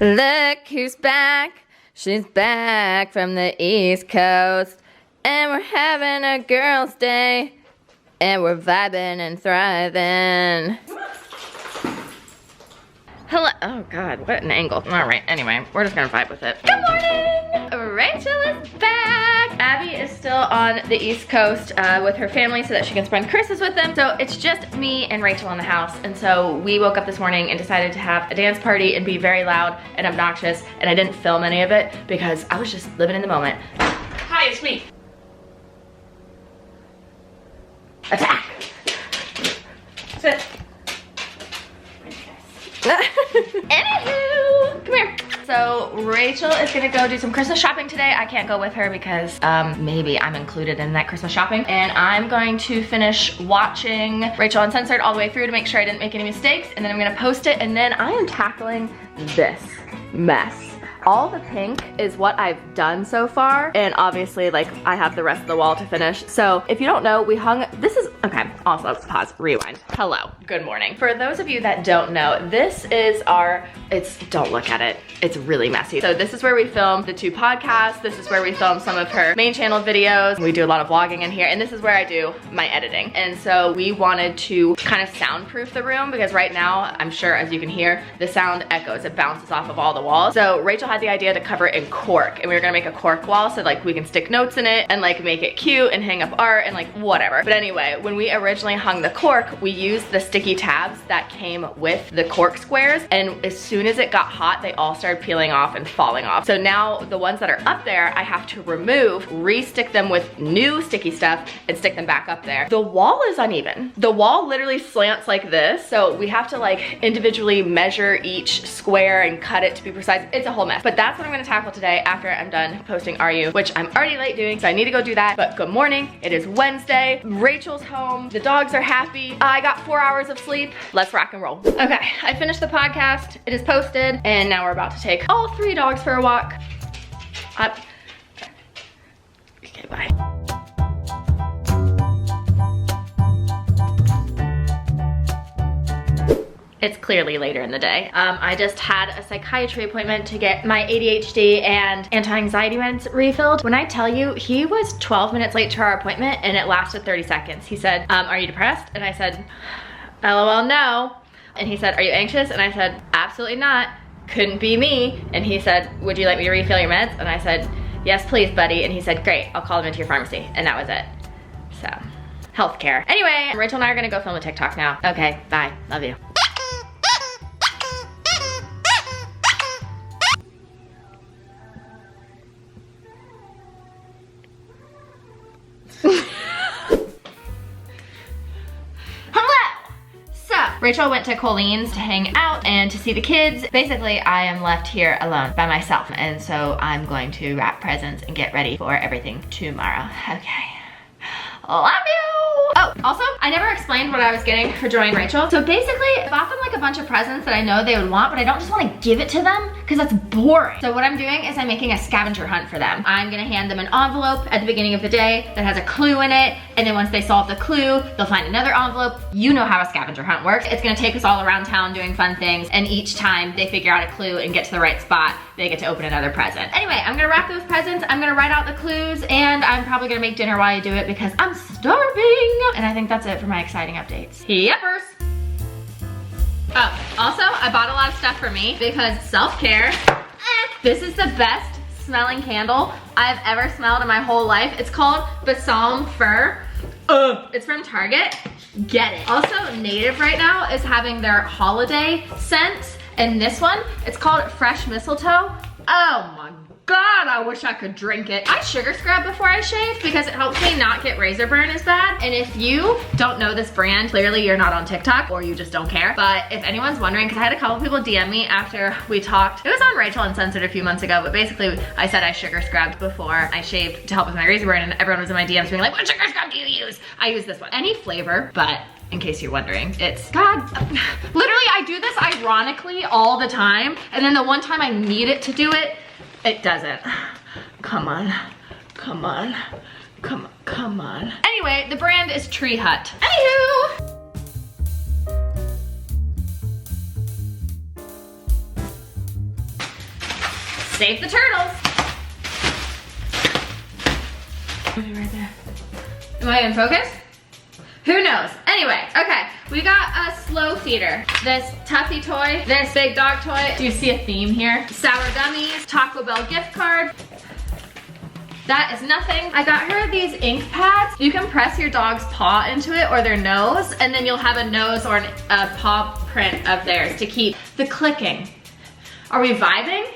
Look who's back. She's back from the East Coast. And we're having a girls' day. And we're vibing and thriving. Hello. Oh God, what an angle. All right, anyway, we're just gonna vibe with it. Good morning. Rachel is back. Abby is still on the East Coast with her family so that she can spend Christmas with them. So it's just me and Rachel in the house. And so we woke up this morning and decided to have a dance party and be very loud and obnoxious. And I didn't film any of it because I was just living in the moment. Hi, it's me. Attack. Sit. Anywho, come here. So Rachel is gonna go do some Christmas shopping today. I can't go with her because maybe I'm included in that Christmas shopping. And I'm going to finish watching Rachel Uncensored all the way through to make sure I didn't make any mistakes. And then I'm gonna post it. And then I am tackling this mess. All the pink is what I've done so far. And obviously, like, I have the rest of the wall to finish. So if you don't know, we hung, this is, okay, also pause, rewind. Hello, good morning. For those of you that don't know, this is our, don't look at it. It's really messy. So this is where we film the 2 podcasts. This is where we film some of her main channel videos. We do a lot of vlogging in here. And this is where I do my editing. And so we wanted to kind of soundproof the room because right now, I'm sure as you can hear, the sound echoes. It bounces off of all the walls. So Rachel had the idea to cover it in cork, and we were gonna make a cork wall so like we can stick notes in it and like make it cute and hang up art and like whatever. But anyway, when we originally hung the cork, we used the sticky tabs that came with the cork squares, and as soon as it got hot, they all started peeling off and falling off. So now the ones that are up there, I have to remove, re-stick them with new sticky stuff and stick them back up there. The wall is uneven. The wall literally slants like this, so we have to like individually measure each square and cut it to be precise. It's a whole mess. But that's what I'm gonna tackle today after I'm done posting RU, which I'm already late doing, so I need to go do that. But good morning, it is Wednesday. Rachel's home, the dogs are happy. I got 4 hours of sleep. Let's rock and roll. Okay, I finished the podcast, it is posted, and now we're about to take all 3 dogs for a walk. Okay, bye. It's clearly later in the day. I just had a psychiatry appointment to get my ADHD and anti-anxiety meds refilled. When I tell you, he was 12 minutes late to our appointment and it lasted 30 seconds. He said, are you depressed? And I said, LOL, no. And he said, are you anxious? And I said, absolutely not. Couldn't be me. And he said, would you like me to refill your meds? And I said, yes, please, buddy. And he said, great, I'll call them into your pharmacy. And that was it. So, healthcare. Anyway, Rachel and I are gonna go film a TikTok now. Okay, bye, love you. Rachel went to Colleen's to hang out and to see the kids. Basically, I am left here alone by myself. And so I'm going to wrap presents and get ready for everything tomorrow. Okay. Love you. Oh, also, I never explained what I was getting for Joy and Rachel. So basically, I bought them like a bunch of presents that I know they would want, but I don't just want to give it to them because that's boring. So what I'm doing is I'm making a scavenger hunt for them. I'm gonna hand them an envelope at the beginning of the day that has a clue in it. And then once they solve the clue, they'll find another envelope. You know how a scavenger hunt works. It's gonna take us all around town doing fun things. And each time they figure out a clue and get to the right spot, they get to open another present. Anyway, I'm gonna wrap those presents. I'm gonna write out the clues, and I'm probably gonna make dinner while I do it because I'm starving. And I think that's it for my exciting updates. Yepers. Oh, also, I bought a lot of stuff for me because self-care. This is the best smelling candle I've ever smelled in my whole life. It's called Balsam Fir. It's from Target. Get it. Also, Native right now is having their holiday scent. And this one, it's called Fresh Mistletoe. Oh my God, I wish I could drink it. I sugar scrub before I shave because it helps me not get razor burn as bad. And if you don't know this brand, clearly you're not on TikTok or you just don't care. But if anyone's wondering, because I had a couple people DM me after we talked. It was on Rachel Uncensored a few months ago, but basically I said I sugar scrubbed before I shaved to help with my razor burn, and everyone was in my DMs being like, what sugar scrub do you use? I use this one. Any flavor, but in case you're wondering, it's, God, literally I do this ironically all the time. And then the one time I need it to do it, it doesn't. Come on, come on, come on, come on. Anyway, the brand is Tree Hut. Anywho. Save the turtles. Right there. Am I in focus? Who knows? Anyway, okay, we got a slow feeder. This Tuffy toy, this big dog toy. Do you see a theme here? Sour gummies, Taco Bell gift card. That is nothing. I got her these ink pads. You can press your dog's paw into it or their nose, and then you'll have a nose or a paw print of theirs to keep the clicking. Are we vibing?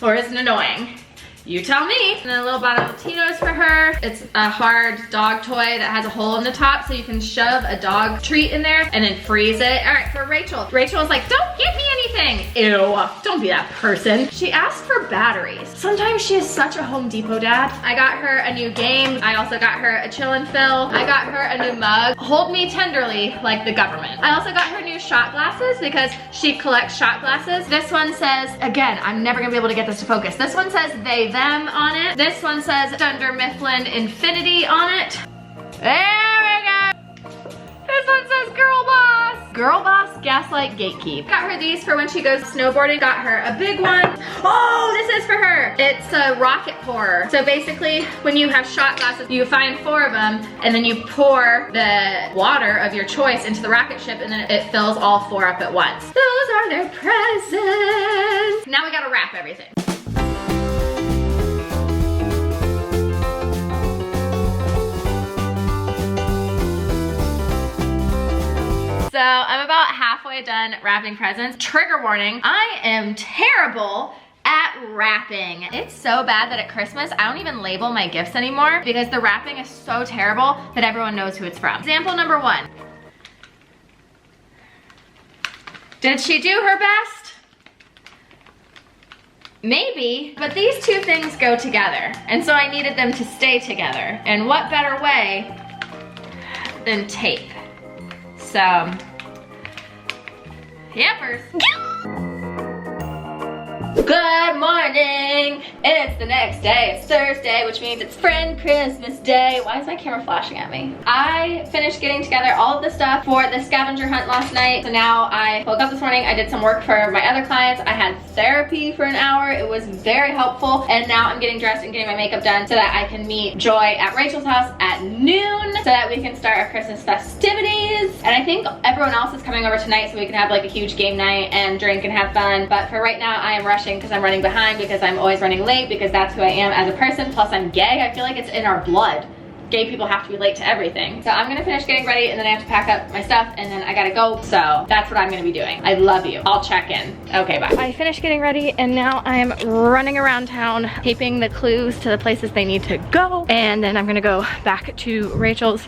Or is it annoying? You tell me. And then a little bottle of Tito's for her. It's a hard dog toy that has a hole in the top so you can shove a dog treat in there and then freeze it. All right, for Rachel. Rachel was like, don't get me anything. Ew, don't be that person. She asked for batteries. Sometimes she is such a Home Depot dad. I got her a new game. I also got her a chill and fill. I got her a new mug. Hold me tenderly like the government. I also got her new shot glasses because she collects shot glasses. This one says, again, I'm never gonna be able to get this to focus. This one says they, them on it. This one says Dunder Mifflin Infinity on it. There we go. This one says Girl Boss. Girl Boss Gaslight Gatekeep. Got her these for when she goes snowboarding. Got her a big one. Oh, this is for her. It's a rocket pourer. So basically, when you have shot glasses, you find 4 of them, and then you pour the water of your choice into the rocket ship, and then it fills all 4 up at once. Those are their presents. Now we gotta wrap everything. So I'm about halfway done wrapping presents. Trigger warning, I am terrible at wrapping. It's so bad that at Christmas, I don't even label my gifts anymore because the wrapping is so terrible that everyone knows who it's from. Example number 1. Did she do her best? Maybe, but these 2 things go together, and so I needed them to stay together. And what better way than tape? So, yappers. Good morning. It's the next day. It's Thursday, which means it's Friend Christmas Day. Why is my camera flashing at me? I finished getting together all of the stuff for the scavenger hunt last night. So now I woke up this morning. I did some work for my other clients. I had therapy for an hour. It was very helpful. And now I'm getting dressed and getting my makeup done so that I can meet Joy at Rachel's house at noon so that we can start our Christmas festivities. And I think everyone else is coming over tonight so we can have like a huge game night and drink and have fun. But for right now, I am rushing because I'm running behind, because I'm always running late, because that's who I am as a person. Plus I'm gay. I feel like it's in our blood. Gay people have to be late to everything. So I'm gonna finish getting ready and then I have to pack up my stuff and then I gotta go. So that's what I'm gonna be doing. I love you. I'll check in. Okay, bye. I finished getting ready and now I'm running around town, taping the clues to the places they need to go. And then I'm gonna go back to Rachel's.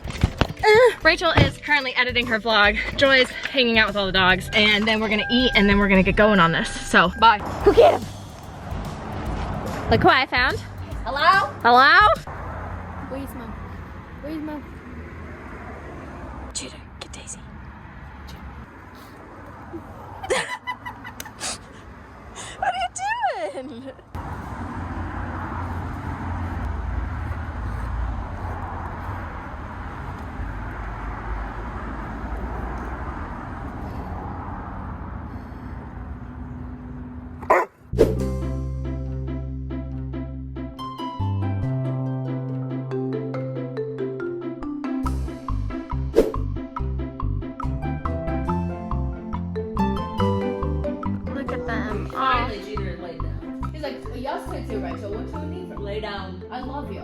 Rachel is currently editing her vlog. Joy's hanging out with all the dogs. And then we're gonna eat and then we're gonna get going on this. So, bye. Go get him. Look who I found. Hello? Hello? Where's Mom? Where's Mom? Cheater, get Daisy. What are you doing? He's like, jag ska till Rachel, what do you need from? Lay down. I love you.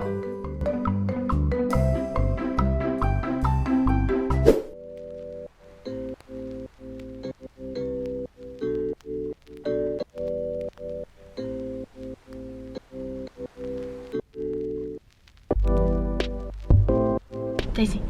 Daisy.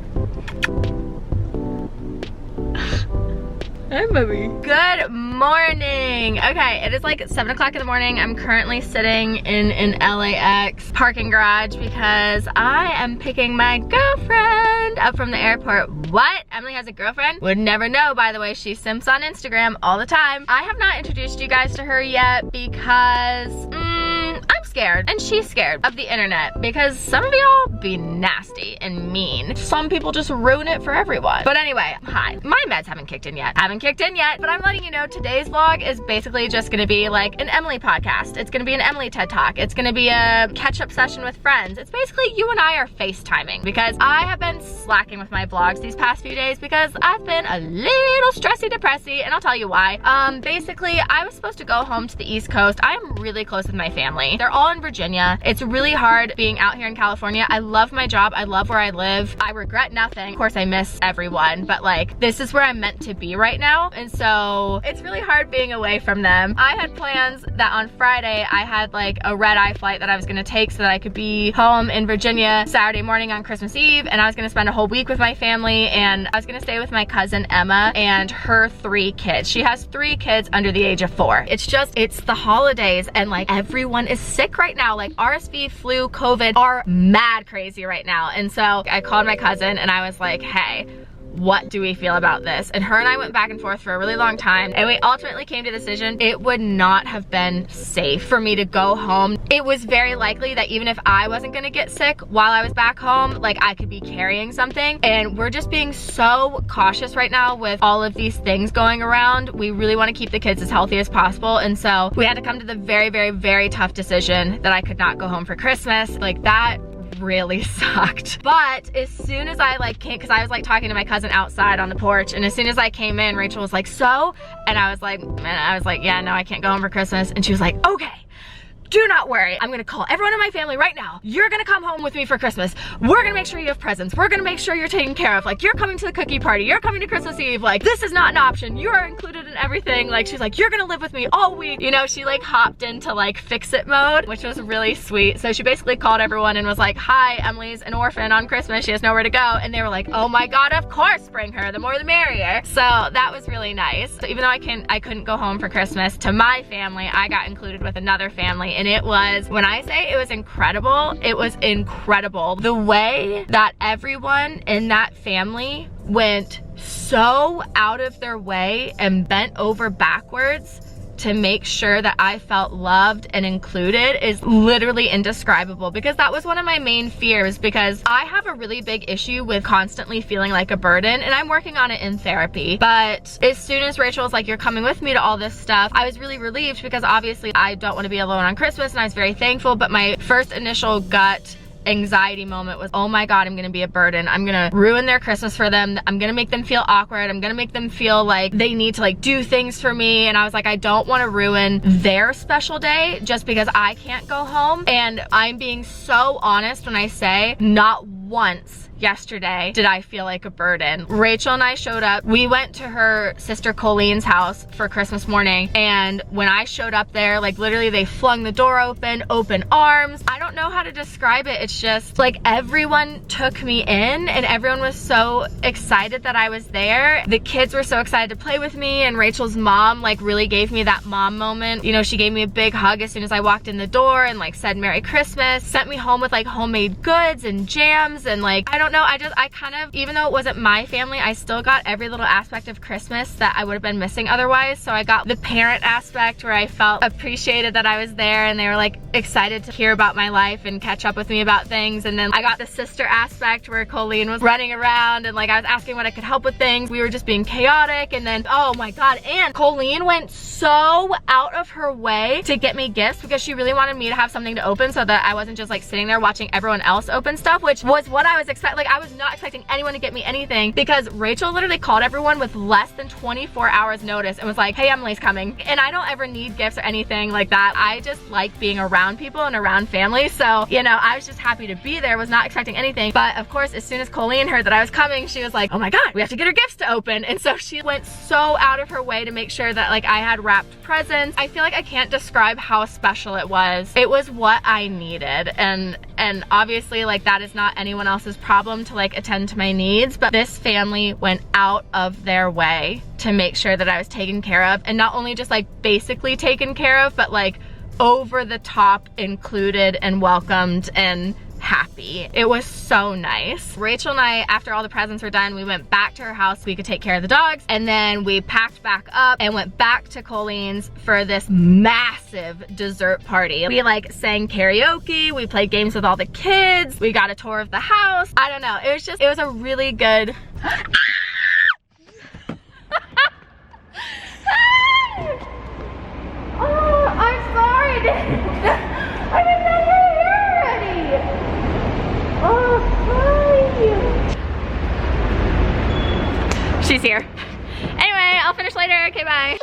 Hi, Bubby. Good morning. Okay, it is like 7 o'clock in the morning. I'm currently sitting in an LAX parking garage because I am picking my girlfriend up from the airport. What? Emily has a girlfriend? Would never know, by the way. She simps on Instagram all the time. I have not introduced you guys to her yet because, I'm scared, and she's scared of the internet because some of y'all be nasty and mean. Some people just ruin it for everyone. But anyway, hi. My meds haven't kicked in yet. But I'm letting you know today's vlog is basically just gonna be like an Emily podcast. It's gonna be an Emily TED Talk. It's gonna be a catch-up session with friends. It's basically you and I are FaceTiming because I have been slacking with my vlogs these past few days because I've been a little stressy depressy, and I'll tell you why. Basically, I was supposed to go home to the East Coast. I am really close with my family. They're all in Virginia. It's really hard being out here in California. I love my job. I love where I live. I regret nothing. Of course, I miss everyone, but like, this is where I'm meant to be right now. And so it's really hard being away from them. I had plans that on Friday, I had like a red-eye flight that I was gonna take so that I could be home in Virginia Saturday morning on Christmas Eve, and I was gonna spend a whole week with my family, and I was gonna stay with my cousin Emma and her 3 kids. She has 3 kids under the age of 4. It's the holidays, and like everyone is sick right now. Like RSV, flu, COVID are mad crazy right now. And so I called my cousin and I was like, hey, what do we feel about this? And her and I went back and forth for a really long time, and we ultimately came to the decision it would not have been safe for me to go home. It was very likely that even if I wasn't gonna get sick while I was back home, like I could be carrying something. And we're just being so cautious right now with all of these things going around. We really wanna keep the kids as healthy as possible. And so we had to come to the very, very, very tough decision that I could not go home for Christmas. Like that really sucked. But as soon as I like came, because I was like talking to my cousin outside on the porch, and as soon as I came in, Rachel was like, so? And I was like, yeah, no, I can't go home for Christmas. And she was like, okay, do not worry. I'm gonna call everyone in my family right now. You're gonna come home with me for Christmas. We're gonna make sure you have presents. We're gonna make sure you're taken care of. Like, you're coming to the cookie party. You're coming to Christmas Eve. Like, this is not an option. You are included in everything. Like, she's like, you're gonna live with me all week. You know, she like hopped into like fix it mode, which was really sweet. So she basically called everyone and was like, hi, Emily's an orphan on Christmas. She has nowhere to go. And they were like, oh my God, of course, bring her. The more the merrier. So that was really nice. So even though I couldn't go home for Christmas to my family, I got included with another family, and it was, when I say it was incredible, it was incredible. The way that everyone in that family went so out of their way and bent over backwards to make sure that I felt loved and included is literally indescribable, because that was one of my main fears, because I have a really big issue with constantly feeling like a burden, and I'm working on it in therapy. But as soon as Rachel was like, you're coming with me to all this stuff, I was really relieved, because obviously I don't want to be alone on Christmas, and I was very thankful. But my first initial gut anxiety moment was, oh my God, I'm gonna be a burden. I'm gonna ruin their Christmas for them. I'm gonna make them feel awkward. I'm gonna make them feel like they need to like do things for me. And I was like, I don't wanna ruin their special day just because I can't go home. And I'm being so honest when I say not once yesterday did I feel like a burden. Rachel and I showed up. We went to her sister Colleen's house for Christmas morning, and when I showed up there, like literally they flung the door open arms. I don't know how to describe it. It's just like everyone took me in, and everyone was so excited that I was there. The kids were so excited to play with me, and Rachel's mom like really gave me that mom moment. You know, she gave me a big hug as soon as I walked in the door and like said Merry Christmas, sent me home with like homemade goods and jams, and like, I don't know, I kind of, even though it wasn't my family, I still got every little aspect of Christmas that I would have been missing otherwise. So I got the parent aspect where I felt appreciated that I was there, and they were like excited to hear about my life and catch up with me about things. And then I got the sister aspect where Colleen was running around and like I was asking what I could help with things. We were just being chaotic. And then, oh my God, and Colleen went so out of her way to get me gifts, because she really wanted me to have something to open so that I wasn't just like sitting there watching everyone else open stuff, which was what I was expecting. Like, I was not expecting anyone to get me anything, because Rachel literally called everyone with less than 24 hours notice and was like, hey, Emily's coming. And I don't ever need gifts or anything like that. I just like being around people and around family. So, you know, I was just happy to be there, was not expecting anything. But of course, as soon as Colleen heard that I was coming, she was like, oh my God, we have to get her gifts to open. And so she went so out of her way to make sure that like I had wrapped presents. I feel like I can't describe how special it was. It was what I needed. And obviously like that is not anyone else's problem to like attend to my needs, but this family went out of their way to make sure that I was taken care of, and not only just like basically taken care of, but like over the top included and welcomed and happy. It was so nice. Rachel and I, after all the presents were done, we went back to her house so we could take care of the dogs, and then we packed back up and went back to Colleen's for this massive dessert party. We like sang karaoke, we played games with all the kids, we got a tour of the house. I don't know, it was a really good oh, I'm sorry. I didn't know you were here already. Oh, hi. She's here. Anyway, I'll finish later. Okay, bye.